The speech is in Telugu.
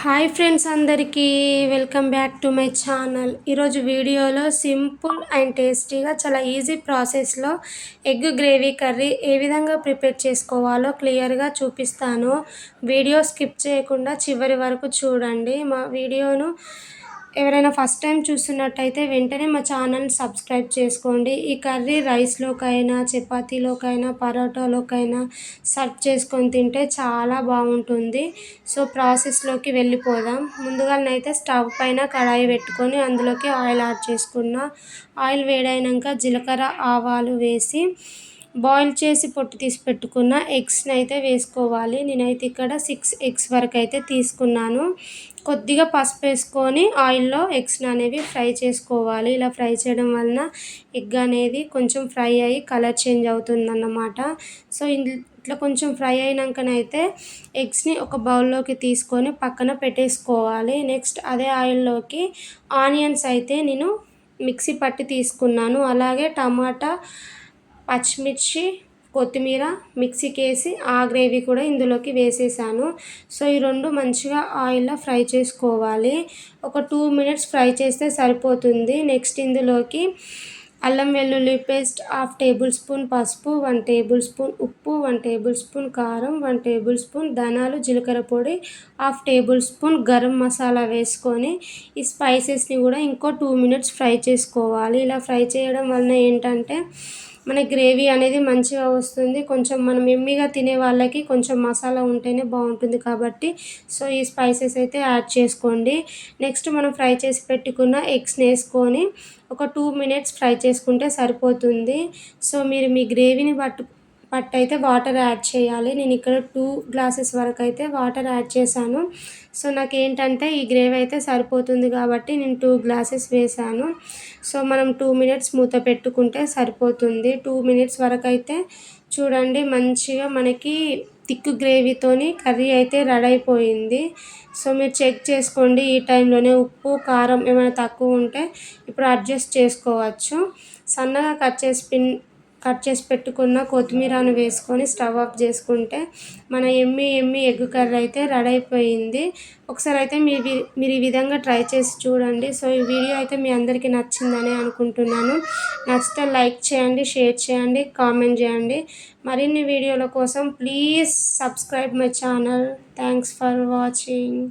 హాయ్ ఫ్రెండ్స్, అందరికీ welcome back to my channel. ఈరోజు వీడియోలో సింపుల్ అండ్ టేస్టీగా చాలా ఈజీ ప్రాసెస్లో ఎగ్ గ్రేవీ కర్రీ ఏ విధంగా ప్రిపేర్ చేసుకోవాలో క్లియర్గా చూపిస్తాను. వీడియో స్కిప్ చేయకుండా చివరి వరకు చూడండి. మా వీడియోను ఎవరైనా ఫస్ట్ టైం చూస్తున్నట్టయితే వెంటనే మా ఛానల్ సబ్స్క్రైబ్ చేసుకోండి. ఈ కర్రీ రైస్లోకైనా, చపాతీలోకైనా, పరోటాలోకైనా సర్వ్ చేసుకొని తింటే చాలా బాగుంటుంది. సో ప్రాసెస్లోకి వెళ్ళిపోదాం. ముందుగానైతే స్టవ్ పైన కడాయి పెట్టుకొని అందులోకి ఆయిల్ యాడ్ చేసుకున్న. ఆయిల్ వేడైనాక జీలకర్ర, ఆవాలు వేసి బాయిల్ చేసి పొట్టు తీసి పెట్టుకున్న ఎగ్స్ని అయితే వేసుకోవాలి. నేనైతే ఇక్కడ 6 ఎగ్స్ వరకు అయితే తీసుకున్నాను. కొద్దిగా పసుపు వేసుకొని ఆయిల్లో ఎగ్స్ని అనేవి ఫ్రై చేసుకోవాలి. ఇలా ఫ్రై చేయడం వలన ఎగ్ అనేది కొంచెం ఫ్రై అయ్యి కలర్ చేంజ్ అవుతుందన్నమాట. సో ఇట్లా కొంచెం ఫ్రై అయినాకనైతే ఎగ్స్ని ఒక బౌల్లోకి తీసుకొని పక్కన పెట్టేసుకోవాలి. నెక్స్ట్ అదే ఆయిల్లోకి ఆనియన్స్ అయితే నేను మిక్సీ పట్టి తీసుకున్నాను. అలాగే టమాటా, పచ్చిమిర్చి, కొత్తిమీర మిక్సీకి వేసి ఆ గ్రేవీ కూడా ఇందులోకి వేసేసాను. సో ఈ రెండు మంచిగా ఆయిల్లో ఫ్రై చేసుకోవాలి. ఒక 2 మినిట్స్ ఫ్రై చేస్తే సరిపోతుంది. నెక్స్ట్ ఇందులోకి అల్లం వెల్లుల్లి పేస్ట్, 1/2 టేబుల్ స్పూన్ పసుపు, 1 టేబుల్ స్పూన్ ఉప్పు, 1 టేబుల్ స్పూన్ కారం, 1 టేబుల్ స్పూన్ ధనియాలు, జీలకర్ర పొడి, 1/2 టేబుల్ స్పూన్ గరం మసాలా వేసుకొని ఈ స్పైసెస్ని కూడా ఇంకో 2 మినిట్స్ ఫ్రై చేసుకోవాలి. ఇలా ఫ్రై చేయడం వలన ఏంటంటే మన గ్రేవీ అనేది మంచిగా వస్తుంది. కొంచెం మనం ఎమ్మిగా తినే వాళ్ళకి కొంచెం మసాలా ఉంటేనే బాగుంటుంది కాబట్టి సో ఈ స్పైసెస్ అయితే యాడ్ చేసుకోండి. నెక్స్ట్ మనం ఫ్రై చేసి పెట్టుకున్న ఎగ్స్ని వేసుకొని ఒక 2 మినిట్స్ ఫ్రై చేసుకుంటే సరిపోతుంది. సో మీరు మీ గ్రేవీని అయితే వాటర్ యాడ్ చేయాలి. నేను ఇక్కడ 2 గ్లాసెస్ వరకు అయితే వాటర్ యాడ్ చేశాను. సో నాకేంటంటే ఈ గ్రేవీ అయితే సరిపోతుంది కాబట్టి నేను 2 గ్లాసెస్ వేసాను. సో మనం 2 మినిట్స్ మూత పెట్టుకుంటే సరిపోతుంది. 2 మినిట్స్ వరకు అయితే చూడండి మంచిగా మనకి థిక్ గ్రేవీతోని కర్రీ అయితే రెడీ అయిపోయింది. సో మీరు చెక్ చేసుకోండి. ఈ టైంలోనే ఉప్పు, కారం ఏమైనా తక్కువ ఉంటే ఇప్పుడు అడ్జస్ట్ చేసుకోవచ్చు. సన్నగా కట్ చేసి పెట్టుకున్న కొత్తిమీరను వేసుకొని స్టవ్ ఆఫ్ చేసుకుంటే మన ఎమ్మి ఎగ్ కర్రీ అయితే రెడీ అయిపోయింది. ఒకసారి అయితే మీరు ఈ విధంగా ట్రై చేసి చూడండి. సో ఈ వీడియో అయితే మీ అందరికీ నచ్చిందని అనుకుంటున్నాను. నచ్చితే లైక్ చేయండి, షేర్ చేయండి, కామెంట్ చేయండి. మరిన్ని వీడియోల కోసం please subscribe my channel. Thanks for watching.